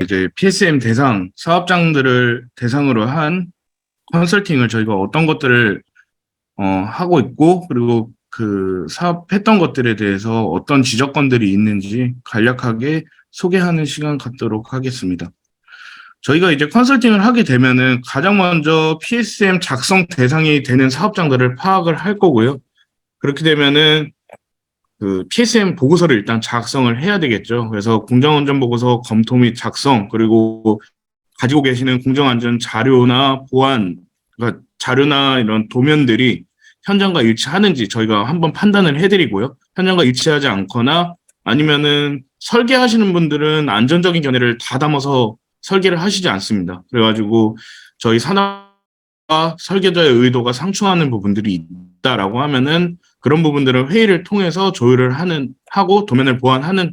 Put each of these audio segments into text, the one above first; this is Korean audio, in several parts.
이제 PSM 대상 사업장들을 대상으로 한 컨설팅을 저희가 어떤 것들을 하고 있고, 그리고 그 사업했던 것들에 대해서 어떤 지적건들이 있는지 간략하게 소개하는 시간 갖도록 하겠습니다. 저희가 이제 컨설팅을 하게 되면은 가장 먼저 PSM 작성 대상이 되는 사업장들을 파악을 할 거고요. 그렇게 되면은 그 PSM 보고서를 일단 작성을 해야 되겠죠. 그래서 공정안전보고서 검토 및 작성, 그리고 가지고 계시는 공정안전 자료나 보안, 그러니까 자료나 이런 도면들이 현장과 일치하는지 저희가 한번 판단을 해드리고요. 현장과 일치하지 않거나 아니면은 설계하시는 분들은 안전적인 견해를 다 담아서 설계를 하시지 않습니다. 그래가지고 저희 산업과 설계자의 의도가 상충하는 부분들이 있다라고 하면은 그런 부분들은 회의를 통해서 조율을 하고 도면을 보완하는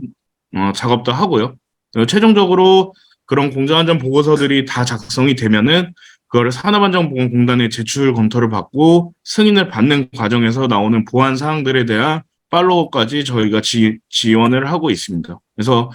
작업도 하고요. 최종적으로 그런 공정안전 보고서들이 다 작성이 되면은 그거를 산업안전보건공단에 제출 검토를 받고 승인을 받는 과정에서 나오는 보완 사항들에 대한 팔로우까지 저희가 지원을 하고 있습니다. 그래서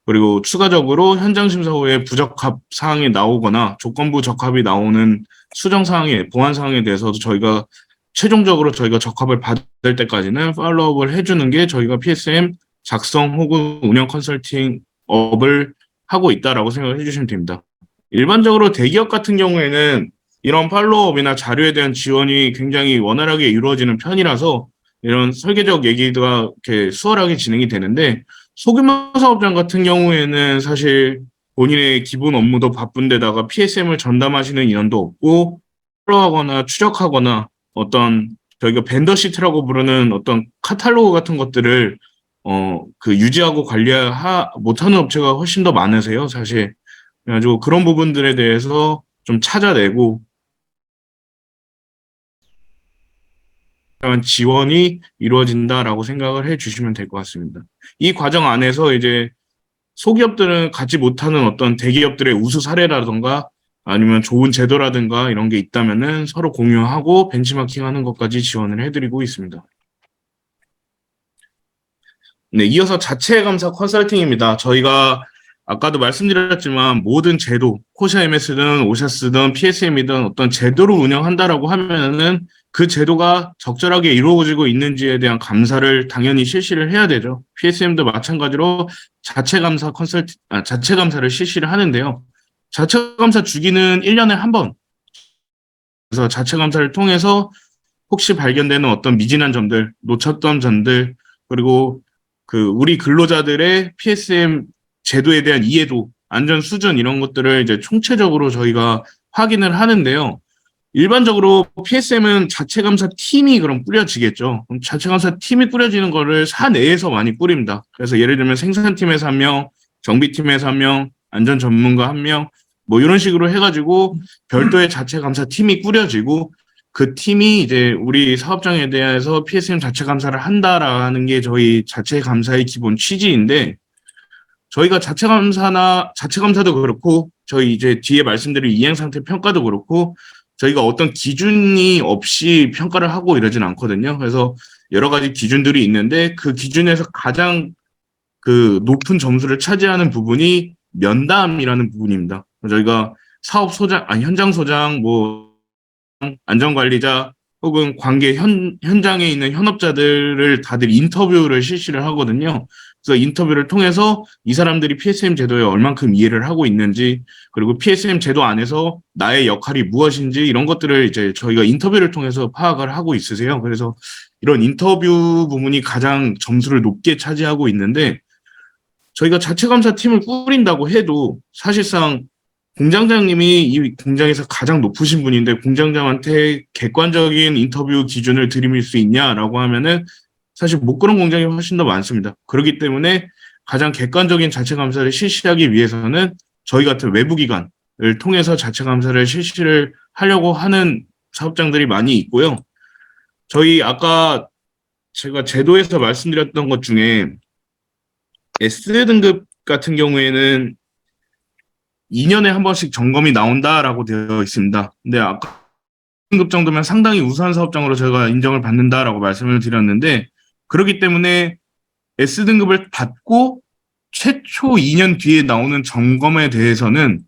그리고 추가적으로 현장 심사 후에 부적합 사항이 나오거나 조건부 적합이 나오는 수정 사항에 보완 사항에 대해서도 저희가 최종적으로 저희가 적합을 받을 때까지는 팔로우업을 해주는 게 저희가 PSM 작성 혹은 운영 컨설팅 업을 하고 있다라고 생각을 해주시면 됩니다. 일반적으로 대기업 같은 경우에는 이런 팔로우업이나 자료에 대한 지원이 굉장히 원활하게 이루어지는 편이라서 이런 설계적 얘기가 이렇게 수월하게 진행이 되는데 소규모 사업장 같은 경우에는 사실 본인의 기본 업무도 바쁜데다가 PSM을 전담하시는 인원도 없고 팔로우하거나 추적하거나 어떤 저희가 벤더 시트라고 부르는 어떤 카탈로그 같은 것들을 그 유지하고 못하는 업체가 훨씬 더 많으세요, 사실. 그래가지고 그런 부분들에 대해서 좀 찾아내고 지원이 이루어진다라고 생각을 해 주시면 될 것 같습니다. 이 과정 안에서 이제 소기업들은 갖지 못하는 어떤 대기업들의 우수 사례라든가 아니면 좋은 제도라든가 이런 게 있다면은 서로 공유하고 벤치마킹하는 것까지 지원을 해드리고 있습니다. 네, 이어서 자체 감사 컨설팅입니다. 저희가 아까도 말씀드렸지만 모든 제도, 코샤 MS든 오샤스든 PSM이든 어떤 제도를 운영한다라고 하면은 그 제도가 적절하게 이루어지고 있는지에 대한 감사를 당연히 실시를 해야 되죠. PSM도 마찬가지로 자체 감사를 실시를 하는데요. 자체 감사 주기는 1년에 한 번. 그래서 자체 감사를 통해서 혹시 발견되는 어떤 미진한 점들, 놓쳤던 점들, 그리고 그 우리 근로자들의 PSM 제도에 대한 이해도, 안전 수준 이런 것들을 이제 총체적으로 저희가 확인을 하는데요. 일반적으로 PSM은 자체 감사 팀이 그럼 꾸려지겠죠. 그럼 자체 감사 팀이 꾸려지는 거를 사내에서 많이 꾸립니다. 그래서 예를 들면 생산팀에서 한 명, 정비팀에서 한 명, 안전 전문가 한 명, 뭐 이런 식으로 해가지고 별도의 자체 감사 팀이 꾸려지고 그 팀이 이제 우리 사업장에 대해서 PSM 자체 감사를 한다라는 게 저희 자체 감사의 기본 취지인데 저희가 자체 감사도 그렇고 저희 이제 뒤에 말씀드린 이행 상태 평가도 그렇고 저희가 어떤 기준이 없이 평가를 하고 이러진 않거든요. 그래서 여러 가지 기준들이 있는데 그 기준에서 가장 그 높은 점수를 차지하는 부분이 면담이라는 부분입니다. 저희가 현장 소장, 뭐 안전관리자 혹은 현장에 있는 현업자들을 다들 인터뷰를 실시를 하거든요. 그래서 인터뷰를 통해서 이 사람들이 PSM 제도에 얼만큼 이해를 하고 있는지, 그리고 PSM 제도 안에서 나의 역할이 무엇인지 이런 것들을 이제 저희가 인터뷰를 통해서 파악을 하고 있으세요. 그래서 이런 인터뷰 부분이 가장 점수를 높게 차지하고 있는데 저희가 자체 감사팀을 꾸린다고 해도 사실상 공장장님이 이 공장에서 가장 높으신 분인데 공장장한테 객관적인 인터뷰 기준을 드릴 수 있냐라고 하면은 사실 못 그런 공장이 훨씬 더 많습니다. 그렇기 때문에 가장 객관적인 자체 감사를 실시하기 위해서는 저희 같은 외부 기관을 통해서 자체 감사를 실시를 하려고 하는 사업장들이 많이 있고요. 저희 아까 제가 제도에서 말씀드렸던 것 중에 S등급 같은 경우에는 2년에 한 번씩 점검이 나온다라고 되어 있습니다. 근데 아까 등급 정도면 상당히 우수한 사업장으로 저희가 인정을 받는다라고 말씀을 드렸는데 그렇기 때문에 S등급을 받고 최초 2년 뒤에 나오는 점검에 대해서는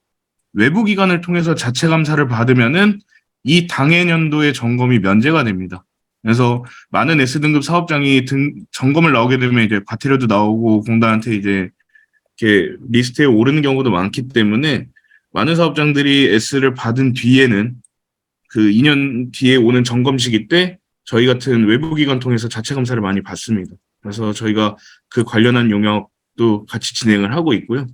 외부 기관을 통해서 자체 감사를 받으면은 이 당해년도의 점검이 면제가 됩니다. 그래서 많은 S등급 사업장이 점검을 나오게 되면 이제 과태료도 나오고 공단한테 이제 이렇게 리스트에 오르는 경우도 많기 때문에 많은 사업장들이 S를 받은 뒤에는 그 2년 뒤에 오는 점검 시기 때 저희 같은 외부 기관 통해서 자체 감사를 많이 받습니다. 그래서 저희가 그 관련한 용역도 같이 진행을 하고 있고요.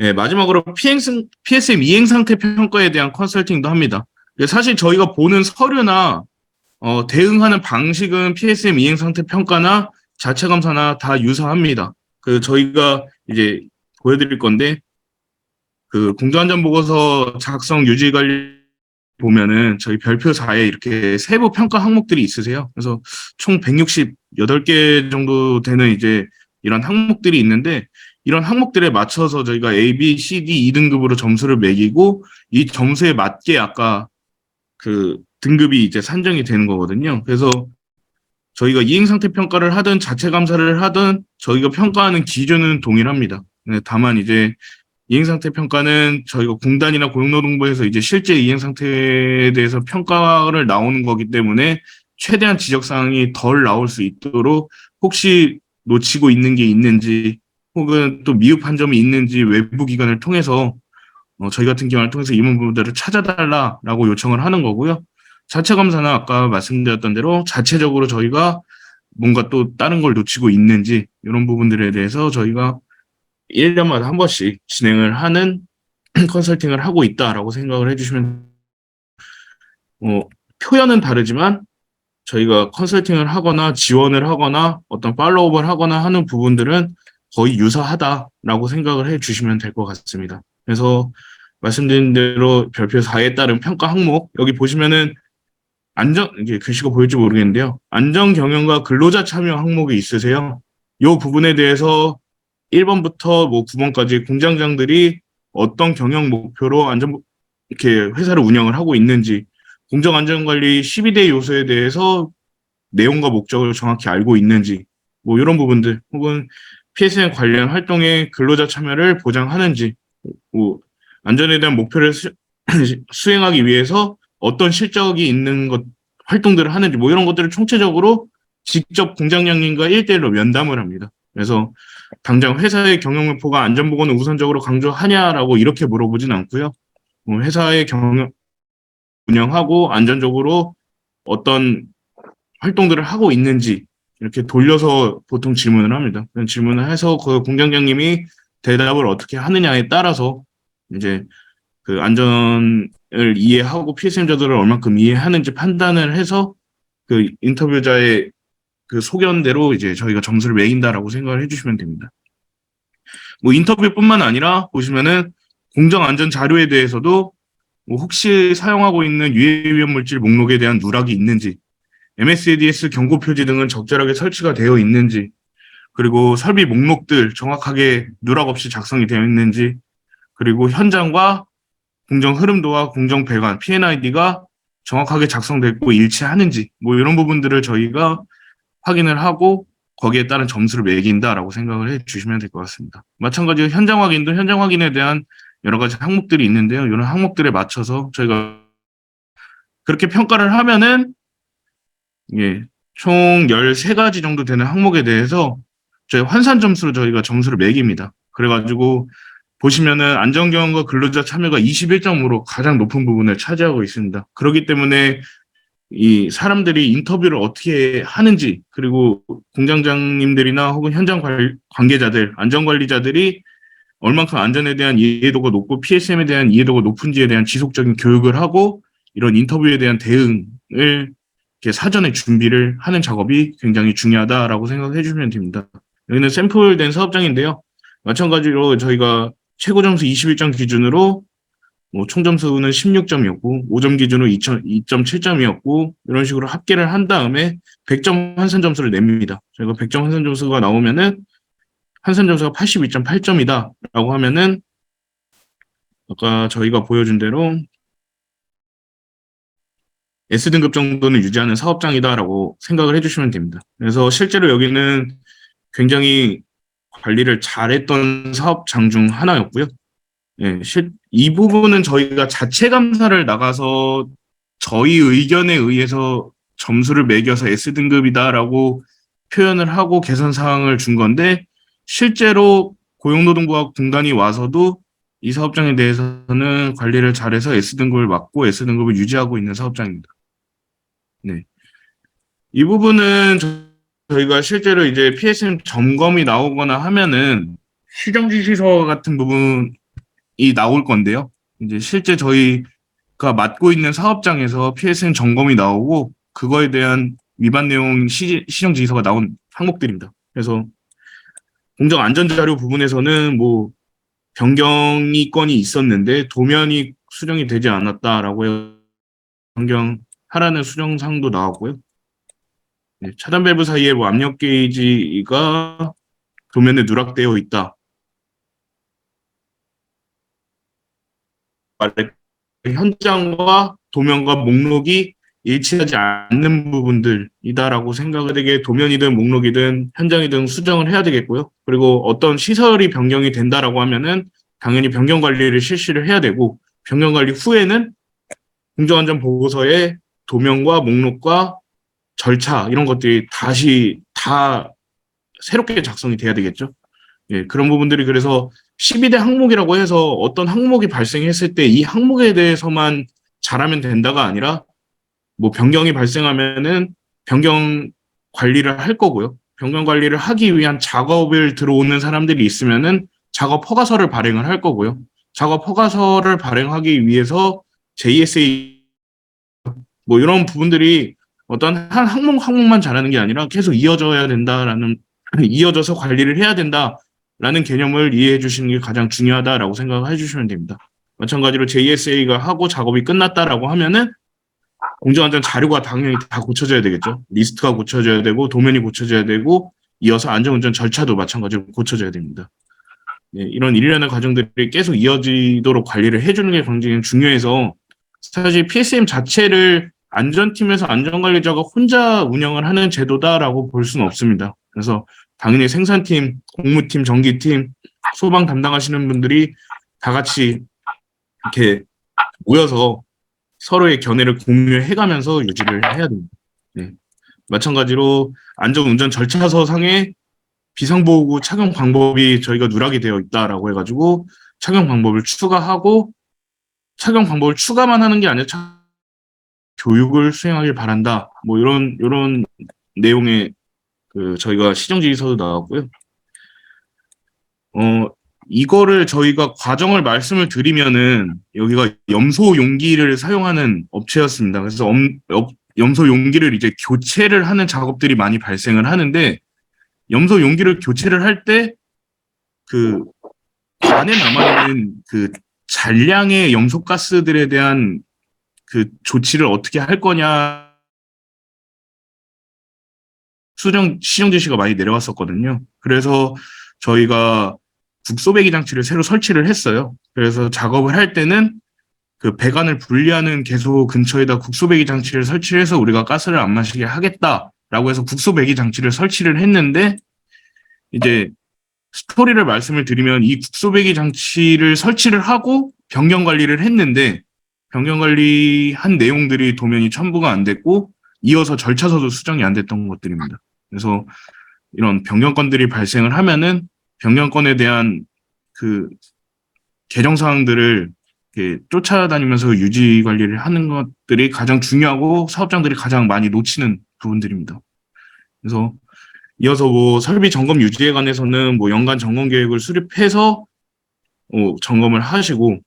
예, 마지막으로 PSM 이행 상태 평가에 대한 컨설팅도 합니다. 사실 저희가 보는 서류나 대응하는 방식은 PSM 이행 상태 평가나 자체 감사나 다 유사합니다. 그 저희가 이제 보여드릴 건데 그 공정안전보고서 작성 유지 관리 보면은 저희 별표 4에 이렇게 세부 평가 항목들이 있으세요. 그래서 총 168개 정도 되는 이제 이런 항목들이 있는데 이런 항목들에 맞춰서 저희가 A, B, C, D 2등급으로 점수를 매기고 이 점수에 맞게 아까 그 등급이 이제 산정이 되는 거거든요. 그래서 저희가 이행상태 평가를 하든 자체 감사를 하든 저희가 평가하는 기준은 동일합니다. 다만 이제 이행상태 평가는 저희가 공단이나 고용노동부에서 이제 실제 이행상태에 대해서 평가를 나오는 거기 때문에 최대한 지적사항이 덜 나올 수 있도록 혹시 놓치고 있는 게 있는지 혹은 또 미흡한 점이 있는지 외부 기관을 통해서 저희 같은 기관을 통해서 이 부분들을 찾아달라라고 요청을 하는 거고요. 자체 감사는 아까 말씀드렸던 대로 자체적으로 저희가 뭔가 또 다른 걸 놓치고 있는지 이런 부분들에 대해서 저희가 1년마다 한 번씩 진행을 하는 컨설팅을 하고 있다라고 생각을 해주시면 표현은 다르지만 저희가 컨설팅을 하거나 지원을 하거나 어떤 팔로우업을 하거나 하는 부분들은 거의 유사하다라고 생각을 해주시면 될 것 같습니다. 그래서 말씀드린 대로 별표 4에 따른 평가 항목 여기 보시면은 이게 글씨가 보일지 모르겠는데요. 안전 경영과 근로자 참여 항목이 있으세요. 이 부분에 대해서 1번부터 뭐 9번까지 공장장들이 어떤 경영 목표로 이렇게 회사를 운영을 하고 있는지, 공정안전관리 12대 요소에 대해서 내용과 목적을 정확히 알고 있는지, 뭐 이런 부분들, 혹은 PSM 관련 활동에 근로자 참여를 보장하는지, 뭐 안전에 대한 목표를 수행하기 위해서 어떤 실적이 있는 활동들을 하는지, 뭐 이런 것들을 총체적으로 직접 공장장님과 1대1로 면담을 합니다. 그래서 당장 회사의 경영 목표가 안전보건을 우선적으로 강조하냐라고 이렇게 물어보진 않고요. 회사의 경영 운영하고 안전적으로 어떤 활동들을 하고 있는지 이렇게 돌려서 보통 질문을 합니다. 그런 질문을 해서 그 공장장님이 대답을 어떻게 하느냐에 따라서 이제 그 안전을 이해하고 PSM자들을 얼만큼 이해하는지 판단을 해서 그 인터뷰자의 그 소견대로 이제 저희가 점수를 매긴다라고 생각을 해주시면 됩니다. 뭐 인터뷰뿐만 아니라 보시면은 공정안전 자료에 대해서도 뭐 혹시 사용하고 있는 유해위험 물질 목록에 대한 누락이 있는지, MSADS 경고 표지 등은 적절하게 설치가 되어 있는지, 그리고 설비 목록들 정확하게 누락 없이 작성이 되어 있는지, 그리고 현장과 공정 흐름도와 공정 배관, P&ID가 정확하게 작성됐고 일치하는지, 뭐 이런 부분들을 저희가 확인을 하고 거기에 따른 점수를 매긴다라고 생각을 해 주시면 될 것 같습니다. 마찬가지로 현장 확인도 현장 확인에 대한 여러 가지 항목들이 있는데요. 이런 항목들에 맞춰서 저희가 그렇게 평가를 하면은 예, 총 13가지 정도 되는 항목에 대해서 저희 환산 점수로 저희가 점수를 매깁니다. 그래가지고 보시면은 안전경영과 근로자 참여가 21점으로 가장 높은 부분을 차지하고 있습니다. 그렇기 때문에 이 사람들이 인터뷰를 어떻게 하는지, 그리고 공장장님들이나 혹은 현장 관계자들, 안전관리자들이 얼만큼 안전에 대한 이해도가 높고 PSM에 대한 이해도가 높은지에 대한 지속적인 교육을 하고 이런 인터뷰에 대한 대응을 이렇게 사전에 준비를 하는 작업이 굉장히 중요하다라고 생각해 주시면 됩니다. 여기는 샘플된 사업장인데요. 마찬가지로 저희가 최고 점수 21점 기준으로 뭐 총점수는 16점이었고 5점 기준으로 2.7점이었고 이런 식으로 합계를 한 다음에 100점 환산 점수를 냅니다. 저희가 100점 환산 점수가 나오면은 환산 점수가 82.8점이다라고 하면은 아까 저희가 보여준 대로 S등급 정도는 유지하는 사업장이다라고 생각을 해주시면 됩니다. 그래서 실제로 여기는 굉장히 관리를 잘했던 사업장 중 하나였고요. 예, 이 부분은 저희가 자체 감사를 나가서 저희 의견에 의해서 점수를 매겨서 S등급이다라고 표현을 하고 개선 사항을 준 건데, 실제로 고용노동부와 공단이 와서도 이 사업장에 대해서는 관리를 잘해서 S등급을 맞고 S등급을 유지하고 있는 사업장입니다. 네. 이 부분은 저희가 실제로 이제 PSM 점검이 나오거나 하면은 시정지시서 같은 부분이 나올 건데요. 이제 실제 저희가 맡고 있는 사업장에서 PSM 점검이 나오고 그거에 대한 위반 내용 시정지시서가 나온 항목들입니다. 그래서 공정 안전자료 부분에서는 뭐 변경이 건이 있었는데 도면이 수정이 되지 않았다라고 해서 변경하라는 수정사항도 나왔고요. 네, 차단 밸브 사이에 뭐 압력 게이지가 도면에 누락되어 있다. 현장과 도면과 목록이 일치하지 않는 부분들이다라고 생각을 되게 도면이든 목록이든 현장이든 수정을 해야 되겠고요. 그리고 어떤 시설이 변경이 된다라고 하면은 당연히 변경 관리를 실시를 해야 되고, 변경 관리 후에는 공정안전 보고서에 도면과 목록과 절차 이런 것들이 다시 다 새롭게 작성이 돼야 되겠죠. 예, 그런 부분들이 그래서 12대 항목이라고 해서 어떤 항목이 발생했을 때 이 항목에 대해서만 잘하면 된다가 아니라 뭐 변경이 발생하면은 변경 관리를 할 거고요. 변경 관리를 하기 위한 작업을 들어오는 사람들이 있으면은 작업 허가서를 발행을 할 거고요. 작업 허가서를 발행하기 위해서 JSA 뭐 이런 부분들이 어떤 한 항목만 잘하는 게 아니라 계속 이어져야 된다라는 이어져서 관리를 해야 된다라는 개념을 이해해 주시는 게 가장 중요하다라고 생각해 주시면 됩니다. 마찬가지로 JSA가 하고 작업이 끝났다라고 하면은 공정안전 자료가 당연히 다 고쳐져야 되겠죠. 리스트가 고쳐져야 되고 도면이 고쳐져야 되고 이어서 안전운전 절차도 마찬가지로 고쳐져야 됩니다. 네, 이런 일련의 과정들이 계속 이어지도록 관리를 해주는 게 굉장히 중요해서 사실 PSM 자체를 안전팀에서 안전관리자가 혼자 운영을 하는 제도다라고 볼 수는 없습니다. 그래서 당연히 생산팀, 공무팀, 전기팀, 소방 담당하시는 분들이 다 같이 이렇게 모여서 서로의 견해를 공유해가면서 유지를 해야 됩니다. 네. 마찬가지로 안전운전 절차서상에 비상보호구 착용 방법이 저희가 누락이 되어 있다라고 해가지고 착용 방법을 추가하고, 착용 방법을 추가만 하는 게 아니라 교육을 수행하길 바란다. 뭐 이런 내용의 그 저희가 시정지휘서도 나왔고요. 이거를 저희가 과정을 말씀을 드리면은 여기가 염소 용기를 사용하는 업체였습니다. 그래서 염소 용기를 이제 교체를 하는 작업들이 많이 발생을 하는데, 염소 용기를 교체를 할 때 그 관에 남아있는 그 잔량의 염소가스들에 대한 그 조치를 어떻게 할 거냐 시정 지시가 많이 내려왔었거든요. 그래서 저희가 국소배기 장치를 새로 설치를 했어요. 그래서 작업을 할 때는 그 배관을 분리하는 개소 근처에다 국소배기 장치를 설치해서 우리가 가스를 안 마시게 하겠다라고 해서 국소배기 장치를 설치를 했는데, 이제 스토리를 말씀을 드리면 이 국소배기 장치를 설치를 하고 변경 관리를 했는데 변경 관리한 내용들이 도면이 첨부가 안 됐고 이어서 절차서도 수정이 안 됐던 것들입니다. 그래서 이런 변경건들이 발생을 하면은 변경건에 대한 그 개정 사항들을 이렇게 쫓아다니면서 유지 관리를 하는 것들이 가장 중요하고 사업장들이 가장 많이 놓치는 부분들입니다. 그래서 이어서 뭐 설비 점검 유지에 관해서는 뭐 연간 점검 계획을 수립해서 점검을 하시고,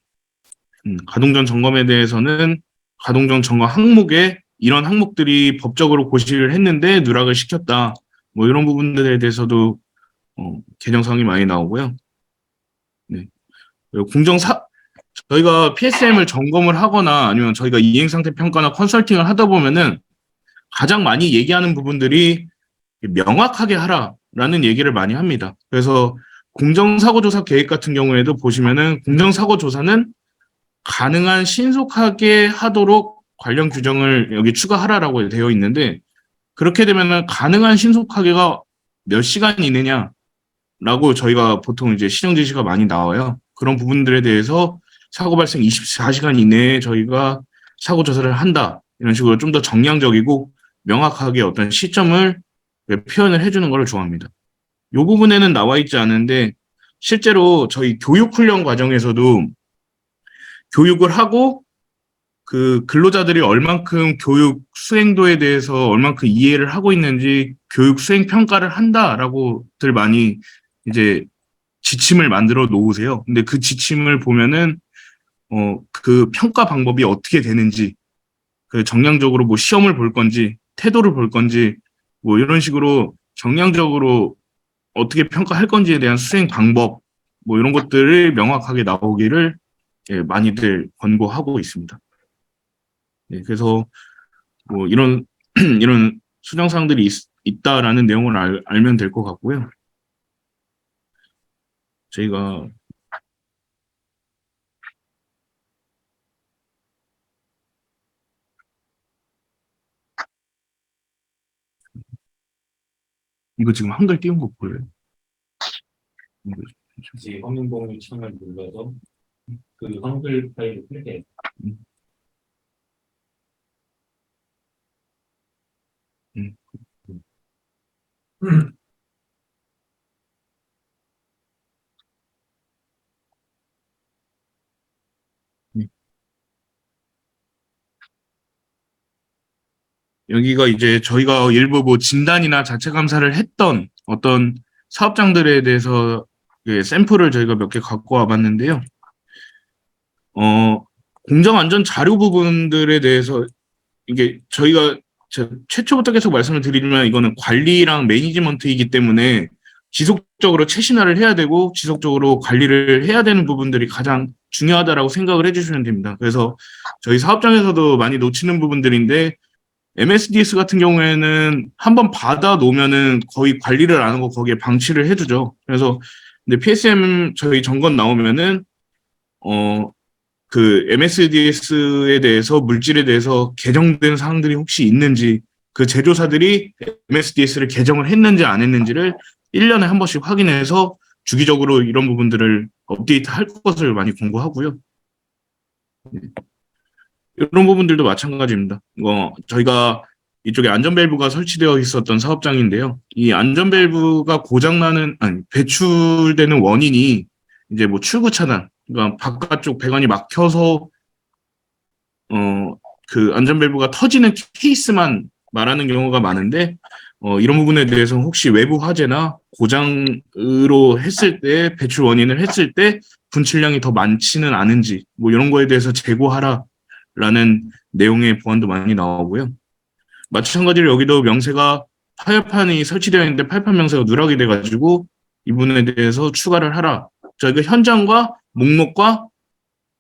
가동전 점검에 대해서는 가동전 점검 항목에 이런 항목들이 법적으로 고시를 했는데 누락을 시켰다. 뭐 이런 부분들에 대해서도 개정 사항이 많이 나오고요. 네. 저희가 PSM을 점검을 하거나 아니면 저희가 이행상태 평가나 컨설팅을 하다 보면은 가장 많이 얘기하는 부분들이 명확하게 하라라는 얘기를 많이 합니다. 그래서 공정사고조사 계획 같은 경우에도 보시면은 공정사고조사는 가능한 신속하게 하도록 관련 규정을 여기 추가하라라고 되어 있는데, 그렇게 되면은 가능한 신속하게가 몇 시간 이내냐, 라고 저희가 보통 이제 시정 지시가 많이 나와요. 그런 부분들에 대해서 사고 발생 24시간 이내에 저희가 사고 조사를 한다. 이런 식으로 좀 더 정량적이고 명확하게 어떤 시점을 표현을 해주는 걸 좋아합니다. 이 부분에는 나와 있지 않은데 실제로 저희 교육 훈련 과정에서도 교육을 하고 그 근로자들이 얼만큼 교육 수행도에 대해서 얼만큼 이해를 하고 있는지 교육 수행 평가를 한다라고들 많이 이제 지침을 만들어 놓으세요. 근데 그 지침을 보면은 그 평가 방법이 어떻게 되는지, 그 정량적으로 뭐 시험을 볼 건지, 태도를 볼 건지, 뭐 이런 식으로 정량적으로 어떻게 평가할 건지에 대한 수행 방법, 뭐 이런 것들을 명확하게 나오기를 예, 많이들 권고하고 있습니다. 네, 그래서 뭐 이런 이런 수정사항들이 있다라는 내용을 알면 될 것 같고요. 저희가 이거 지금 한글 띄운 거 보여요? 이제 화면봉을 창을 눌러서 그 한글 파일을 클릭해. 음, 음, 음. 여기가 이제 저희가 일부 뭐 진단이나 자체 감사를 했던 어떤 사업장들에 대해서 예, 샘플을 저희가 몇 개 갖고 와봤는데요. 공정안전 자료 부분들에 대해서 이게 저희가 최초부터 계속 말씀을 드리면 이거는 관리랑 매니지먼트이기 때문에 지속적으로 최신화를 해야 되고 지속적으로 관리를 해야 되는 부분들이 가장 중요하다라고 생각을 해주시면 됩니다. 그래서 저희 사업장에서도 많이 놓치는 부분들인데 MSDS 같은 경우에는 한번 받아 놓으면은 거의 관리를 안 하고 거기에 방치를 해두죠. 그래서 근데 PSM 저희 점검 나오면은 그 MSDS에 대해서 물질에 대해서 개정된 사항들이 혹시 있는지 그 제조사들이 MSDS를 개정을 했는지 안 했는지를 1년에 한 번씩 확인해서 주기적으로 이런 부분들을 업데이트 할 것을 많이 권고하고요. 이런 부분들도 마찬가지입니다. 저희가 이쪽에 안전 밸브가 설치되어 있었던 사업장인데요. 이 안전 밸브가 고장나는, 아니, 배출되는 원인이 이제 뭐 출구 차단, 그러니까 바깥쪽 배관이 막혀서 그 안전 밸브가 터지는 케이스만 말하는 경우가 많은데 이런 부분에 대해서 혹시 외부 화재나 고장으로 했을 때 배출 원인을 했을 때 분출량이 더 많지는 않은지 뭐 이런 거에 대해서 재고하라라는 내용의 보안도 많이 나오고요. 마찬가지로 여기도 명세가 타협판이 설치되어 있는데 팔판 명세가 누락이 돼가지고 이 부분에 대해서 추가를 하라. 저희가 현장과 목록과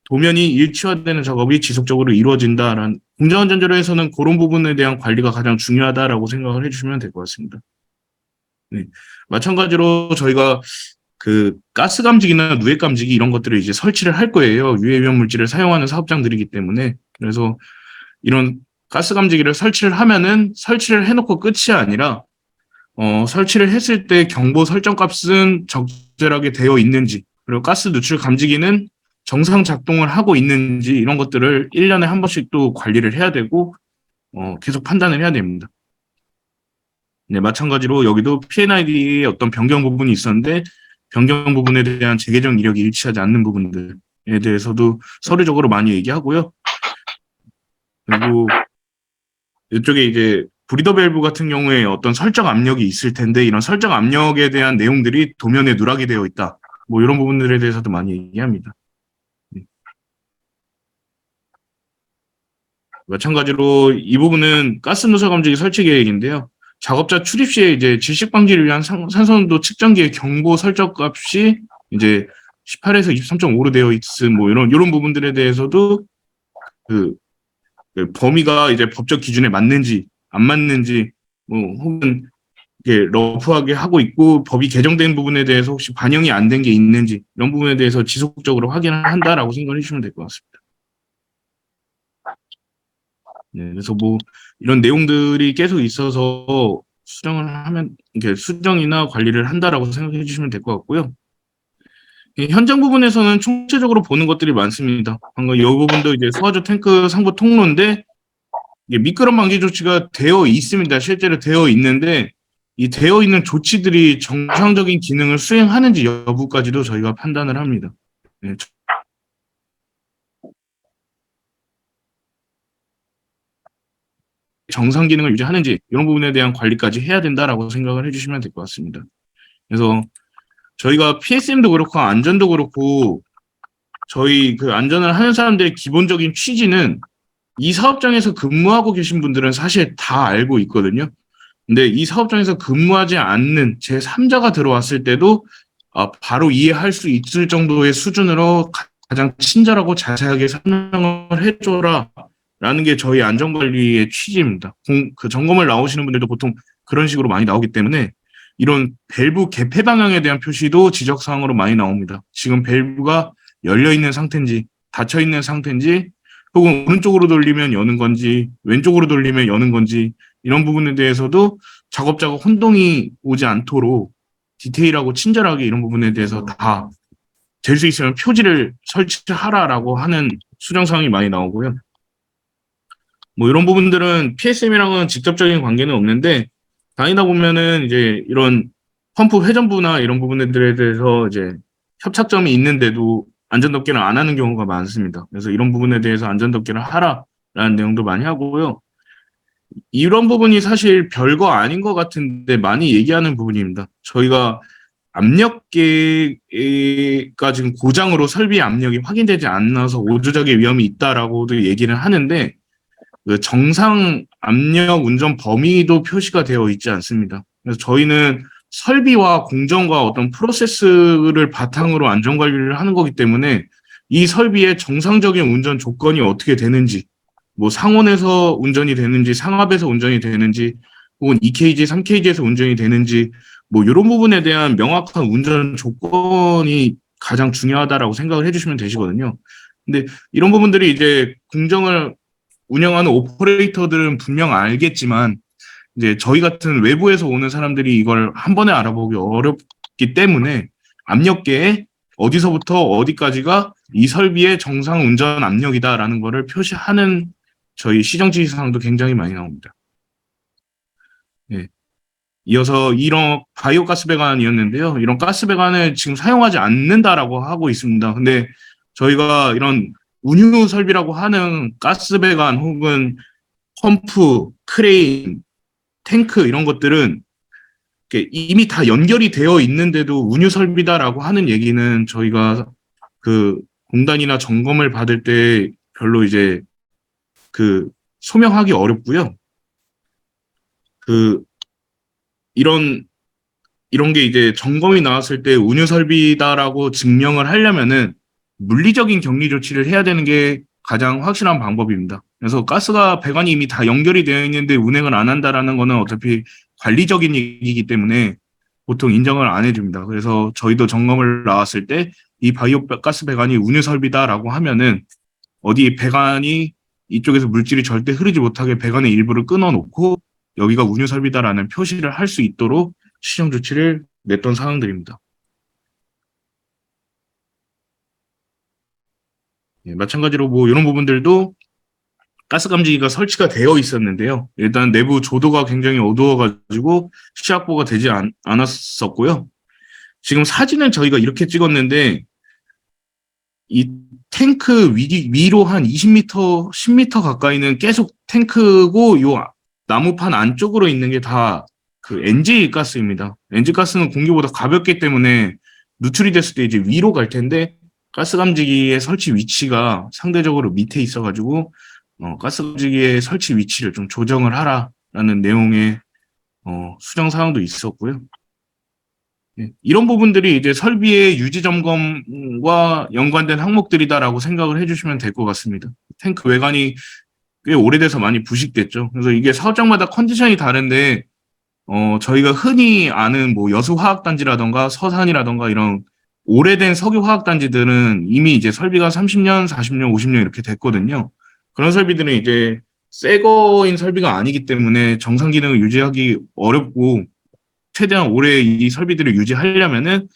도면이 일치화되는 작업이 지속적으로 이루어진다라는 공정안전자료에서는 그런 부분에 대한 관리가 가장 중요하다라고 생각을 해주시면 될 것 같습니다. 네. 마찬가지로 저희가 그 가스 감지기나 누액 감지기 이런 것들을 이제 설치를 할 거예요. 유해 위험 물질을 사용하는 사업장들이기 때문에 그래서 이런 가스 감지기를 설치를 하면은 설치를 해놓고 끝이 아니라 설치를 했을 때 경보 설정 값은 적절하게 되어 있는지 그리고 가스 누출 감지기는 정상 작동을 하고 있는지 이런 것들을 1년에 한 번씩 또 관리를 해야 되고 계속 판단을 해야 됩니다. 네, 마찬가지로 여기도 P&ID의 어떤 변경 부분이 있었는데 변경 부분에 대한 재개정 이력이 일치하지 않는 부분들에 대해서도 서류적으로 많이 얘기하고요. 그리고 이쪽에 이제 브리더 밸브 같은 경우에 어떤 설정 압력이 있을 텐데 이런 설정 압력에 대한 내용들이 도면에 누락이 되어 있다. 뭐 이런 부분들에 대해서도 많이 얘기합니다. 마찬가지로 이 부분은 가스 누설 감지기 설치 계획인데요. 작업자 출입 시에 이제 질식 방지를 위한 산소濃도 측정기의 경보 설정 값이 이제 18에서 23.5로 되어 있음 뭐 이런 부분들에 대해서도 그 범위가 이제 법적 기준에 맞는지 안 맞는지 뭐 혹은 이게 러프하게 하고 있고 법이 개정된 부분에 대해서 혹시 반영이 안 된 게 있는지 이런 부분에 대해서 지속적으로 확인을 한다라고 생각해 주시면 될 것 같습니다. 네, 그래서 뭐 이런 내용들이 계속 있어서 수정을 하면, 이게 수정이나 관리를 한다라고 생각해 주시면 될 것 같고요. 현장 부분에서는 총체적으로 보는 것들이 많습니다. 방금 이 부분도 이제 소화조 탱크 상부 통로인데, 이게 미끄럼 방지 조치가 되어 있습니다. 실제로 되어 있는데, 이 되어 있는 조치들이 정상적인 기능을 수행하는지 여부까지도 저희가 판단을 합니다. 네, 정상 기능을 유지하는지 이런 부분에 대한 관리까지 해야 된다라고 생각을 해주시면 될 것 같습니다. 그래서 저희가 PSM도 그렇고 안전도 그렇고 저희 그 안전을 하는 사람들의 기본적인 취지는 이 사업장에서 근무하고 계신 분들은 사실 다 알고 있거든요. 근데 이 사업장에서 근무하지 않는 제3자가 들어왔을 때도 바로 이해할 수 있을 정도의 수준으로 가장 친절하고 자세하게 설명을 해줘라 라는 게 저희 안전관리의 취지입니다. 그 점검을 나오시는 분들도 보통 그런 식으로 많이 나오기 때문에 이런 밸브 개폐 방향에 대한 표시도 지적사항으로 많이 나옵니다. 지금 밸브가 열려있는 상태인지 닫혀있는 상태인지 혹은 오른쪽으로 돌리면 여는 건지 왼쪽으로 돌리면 여는 건지 이런 부분에 대해서도 작업자가 혼동이 오지 않도록 디테일하고 친절하게 이런 부분에 대해서 다 될 수 있으면 표지를 설치하라라고 하는 수정사항이 많이 나오고요. 뭐 이런 부분들은 PSM이랑은 직접적인 관계는 없는데 다니다 보면은 이제 이런 펌프 회전부나 이런 부분들에 대해서 이제 협착점이 있는데도 안전덮개를 안 하는 경우가 많습니다. 그래서 이런 부분에 대해서 안전덮개를 하라라는 내용도 많이 하고요. 이런 부분이 사실 별거 아닌 것 같은데 많이 얘기하는 부분입니다. 저희가 압력계가 지금 고장으로 설비 압력이 확인되지 않아서 오조작의 위험이 있다라고도 얘기를 하는데 그 정상 압력 운전 범위도 표시가 되어 있지 않습니다. 그래서 저희는 설비와 공정과 어떤 프로세스를 바탕으로 안전관리를 하는 거기 때문에 이 설비의 정상적인 운전 조건이 어떻게 되는지 뭐 상온에서 운전이 되는지 상압에서 운전이 되는지 혹은 2kg, 3kg에서 운전이 되는지 뭐 이런 부분에 대한 명확한 운전 조건이 가장 중요하다라고 생각을 해주시면 되시거든요. 근데 이런 부분들이 이제 공정을 운영하는 오퍼레이터들은 분명 알겠지만 이제 저희 같은 외부에서 오는 사람들이 이걸 한 번에 알아보기 어렵기 때문에 압력계에 어디서부터 어디까지가 이 설비의 정상 운전 압력이다라는 거를 표시하는 저희 시정 지시사항도 굉장히 많이 나옵니다. 예. 이어서 이런 바이오 가스 배관이었는데요. 이런 가스 배관을 지금 사용하지 않는다라고 하고 있습니다. 근데 저희가 이런 운유 설비라고 하는 가스 배관 혹은 펌프, 크레인, 탱크 이런 것들은 이미 다 연결이 되어 있는데도 운유 설비다라고 하는 얘기는 저희가 그 공단이나 점검을 받을 때 별로 이제 그 소명하기 어렵고요. 그 이런 게 이제 점검이 나왔을 때 운유 설비다라고 증명을 하려면은 물리적인 격리 조치를 해야 되는 게 가장 확실한 방법입니다. 그래서 가스가 배관이 이미 다 연결이 되어 있는데 운행을 안 한다라는 거는 어차피 관리적인 얘기이기 때문에 보통 인정을 안 해줍니다. 그래서 저희도 점검을 나왔을 때 이 바이오 가스 배관이 운유 설비다라고 하면은 어디 배관이 이쪽에서 물질이 절대 흐르지 못하게 배관의 일부를 끊어놓고 여기가 운유 설비다라는 표시를 할 수 있도록 시정 조치를 냈던 사항들입니다. 예, 마찬가지로 뭐 이런 부분들도 가스 감지기가 설치가 되어 있었는데요. 일단 내부 조도가 굉장히 어두워가지고 시야 확보가 되지 않았었고요. 지금 사진을 저희가 이렇게 찍었는데 이 탱크 위로 한 20m, 10m 가까이는 계속 탱크고 요 나무판 안쪽으로 있는 게 다 그 NG 가스입니다. NG 가스는 공기보다 가볍기 때문에 누출이 됐을 때 이제 위로 갈 텐데 가스 감지기의 설치 위치가 상대적으로 밑에 있어가지고 가스 감지기의 설치 위치를 좀 조정을 하라라는 내용의 수정 사항도 있었고요. 네, 이런 부분들이 이제 설비의 유지 점검과 연관된 항목들이다라고 생각을 해주시면 될 것 같습니다. 탱크 외관이 꽤 오래돼서 많이 부식됐죠. 그래서 이게 사업장마다 컨디션이 다른데 저희가 흔히 아는 뭐 여수화학단지라던가 서산이라던가 이런 오래된 석유화학단지들은 이미 이제 설비가 30년, 40년, 50년 이렇게 됐거든요. 그런 설비들은 이제 새 거인 설비가 아니기 때문에 정상 기능을 유지하기 어렵고 최대한 오래 이 설비들을 유지하려면은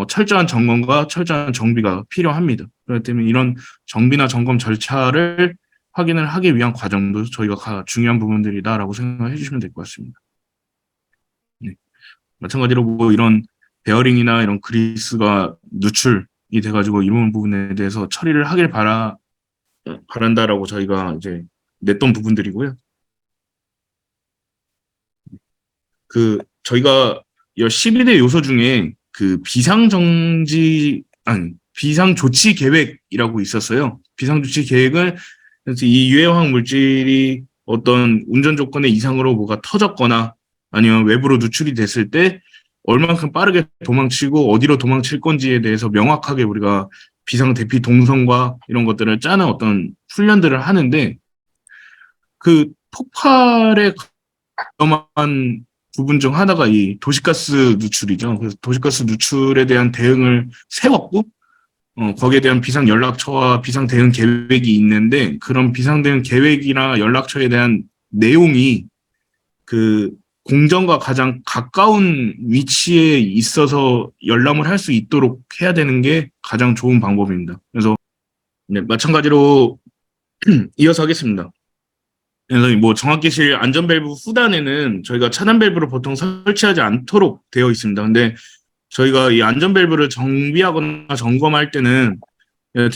철저한 점검과 철저한 정비가 필요합니다. 그렇기 때문에 이런 정비나 점검 절차를 확인을 하기 위한 과정도 저희가 중요한 부분들이다라고 생각해 주시면 될 것 같습니다. 네. 마찬가지로 뭐 이런 베어링이나 이런 그리스가 누출이 돼가지고 이런 부분에 대해서 처리를 하길 바란다라고 저희가 이제 냈던 부분들이고요. 저희가 12대 요소 중에 비상조치 계획이라고 있었어요. 비상조치 계획은 그래서 이 유해화학 물질이 어떤 운전 조건의 이상으로 뭐가 터졌거나 아니면 외부로 누출이 됐을 때 얼만큼 빠르게 도망치고 어디로 도망칠 건지에 대해서 명확하게 우리가 비상 대피 동선과 이런 것들을 짜는 어떤 훈련들을 하는데 폭발의 위험한 부분 중 하나가 이 도시가스 누출이죠. 그래서 도시가스 누출에 대한 대응을 세웠고, 거기에 대한 비상 연락처와 비상 대응 계획이 있는데, 그런 비상 대응 계획이나 연락처에 대한 내용이 공정과 가장 가까운 위치에 있어서 열람을 할 수 있도록 해야 되는 게 가장 좋은 방법입니다. 그래서, 네, 마찬가지로 이어서 하겠습니다. 그래서 뭐 정확기실 안전 밸브 후단에는 저희가 차단 밸브를 보통 설치하지 않도록 되어 있습니다. 근데 저희가 이 안전 밸브를 정비하거나 점검할 때는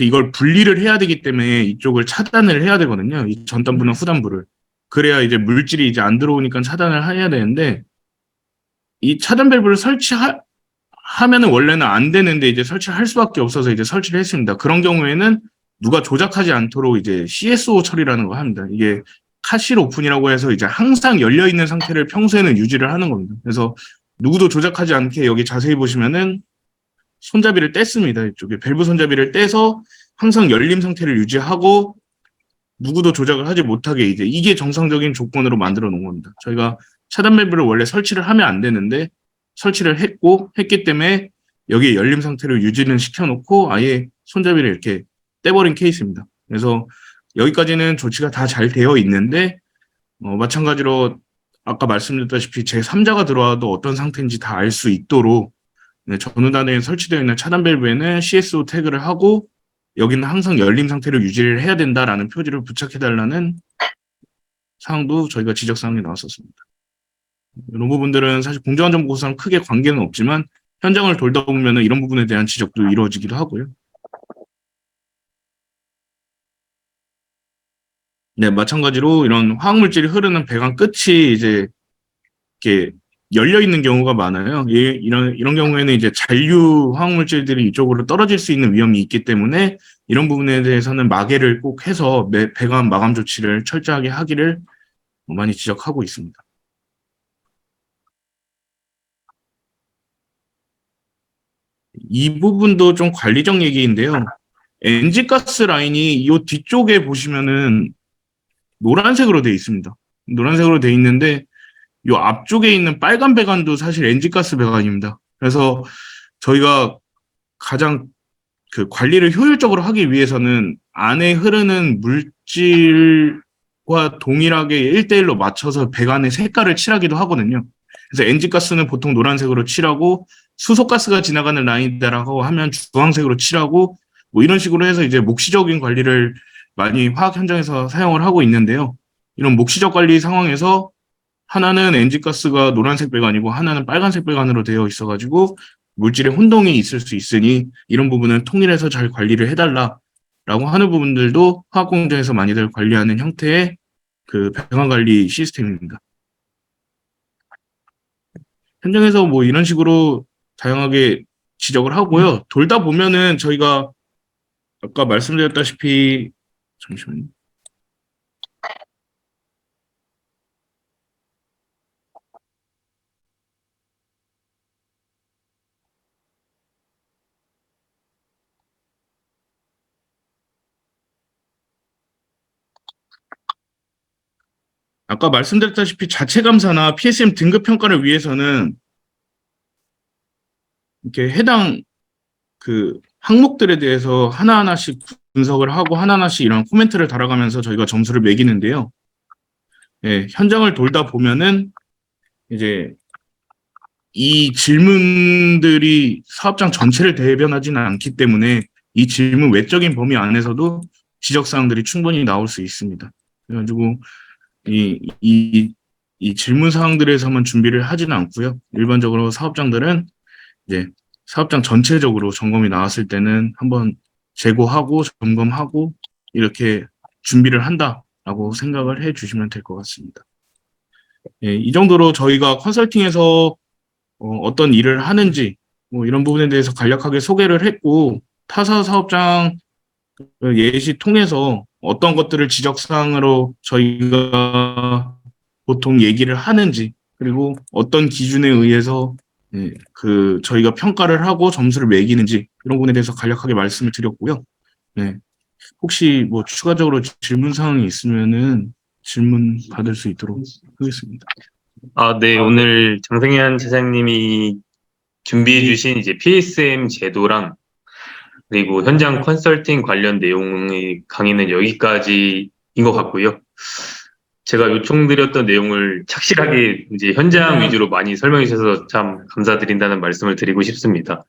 이걸 분리를 해야 되기 때문에 이쪽을 차단을 해야 되거든요. 이 전단부나 후단부를. 그래야 이제 물질이 이제 안 들어오니까 차단을 해야 되는데 이 차단 밸브를 하면은 원래는 안 되는데 이제 설치할 수밖에 없어서 이제 설치를 했습니다. 그런 경우에는 누가 조작하지 않도록 이제 CSO 처리라는 거 합니다. 이게 카실 오픈이라고 해서 이제 항상 열려 있는 상태를 평소에는 유지를 하는 겁니다. 그래서 누구도 조작하지 않게 여기 자세히 보시면은 손잡이를 뗐습니다. 이쪽에 밸브 손잡이를 떼서 항상 열림 상태를 유지하고 누구도 조작을 하지 못하게 이게 정상적인 조건으로 만들어 놓은 겁니다. 저희가 차단 밸브를 원래 설치를 하면 안 되는데 설치를 했기 때문에 여기에 열림 상태를 유지는 시켜놓고 아예 손잡이를 이렇게 떼버린 케이스입니다. 그래서 여기까지는 조치가 다 잘 되어 있는데 마찬가지로 아까 말씀드렸다시피 제3자가 들어와도 어떤 상태인지 다 알 수 있도록 전후단에 설치되어 있는 차단 밸브에는 CSO 태그를 하고 여기는 항상 열림 상태를 유지를 해야 된다라는 표지를 부착해달라는 사항도 저희가 지적사항이 나왔었습니다. 이런 부분들은 사실 공정안전보고서랑 크게 관계는 없지만 현장을 돌다 보면 이런 부분에 대한 지적도 이루어지기도 하고요. 네, 마찬가지로 이런 화학물질이 흐르는 배관 끝이 이제 이렇게 열려 있는 경우가 많아요. 이런 경우에는 이제 잔류 화학물질들이 이쪽으로 떨어질 수 있는 위험이 있기 때문에 이런 부분에 대해서는 마개를 꼭 해서 배관 마감 조치를 철저하게 하기를 많이 지적하고 있습니다. 이 부분도 좀 관리적 얘기인데요. NG 가스 라인이 이 뒤쪽에 보시면은 노란색으로 되어 있습니다. 노란색으로 되어 있는데 이 앞쪽에 있는 빨간 배관도 사실 NG 가스 배관입니다. 그래서 저희가 가장 관리를 효율적으로 하기 위해서는 안에 흐르는 물질과 동일하게 1대1로 맞춰서 배관의 색깔을 칠하기도 하거든요. 그래서 NG 가스는 보통 노란색으로 칠하고 수소가스가 지나가는 라인이다라고 하면 주황색으로 칠하고 뭐 이런 식으로 해서 이제 목시적인 관리를 많이 화학 현장에서 사용을 하고 있는데요. 이런 목시적 관리 상황에서 하나는 NG가스가 노란색 배관이고 하나는 빨간색 배관으로 되어 있어가지고 물질의 혼동이 있을 수 있으니 이런 부분은 통일해서 잘 관리를 해달라라고 하는 부분들도 화학 공정에서 많이들 관리하는 형태의 배관 관리 시스템입니다. 현장에서 뭐 이런 식으로 다양하게 지적을 하고요. 돌다 보면은 저희가 아까 말씀드렸다시피 잠시만요. 아까 말씀드렸다시피 자체 감사나 PSM 등급 평가를 위해서는 이렇게 해당 항목들에 대해서 하나하나씩 분석을 하고 하나하나씩 이런 코멘트를 달아가면서 저희가 점수를 매기는데요. 예, 현장을 돌다 보면은 이제 이 질문들이 사업장 전체를 대변하지는 않기 때문에 이 질문 외적인 범위 안에서도 지적사항들이 충분히 나올 수 있습니다. 그래가지고 이 질문 사항들에서만 준비를 하지는 않고요. 일반적으로 사업장들은 이제 사업장 전체적으로 점검이 나왔을 때는 한번 재고하고 점검하고 이렇게 준비를 한다라고 생각을 해 주시면 될 것 같습니다. 예, 이 정도로 저희가 컨설팅에서 어떤 일을 하는지 뭐 이런 부분에 대해서 간략하게 소개를 했고 타사 사업장 예시 통해서 어떤 것들을 지적사항으로 저희가 보통 얘기를 하는지 그리고 어떤 기준에 의해서 예, 저희가 평가를 하고 점수를 매기는지 이런 부분에 대해서 간략하게 말씀을 드렸고요. 네, 혹시 뭐 추가적으로 질문 사항이 있으면은 질문 받을 수 있도록 하겠습니다. 네, 오늘 장승현 차장님이 준비해 주신 이제 PSM 제도랑 그리고 현장 컨설팅 관련 내용의 강의는 여기까지인 것 같고요. 제가 요청드렸던 내용을 착실하게 이제 현장 위주로 많이 설명해 주셔서 참 감사드린다는 말씀을 드리고 싶습니다.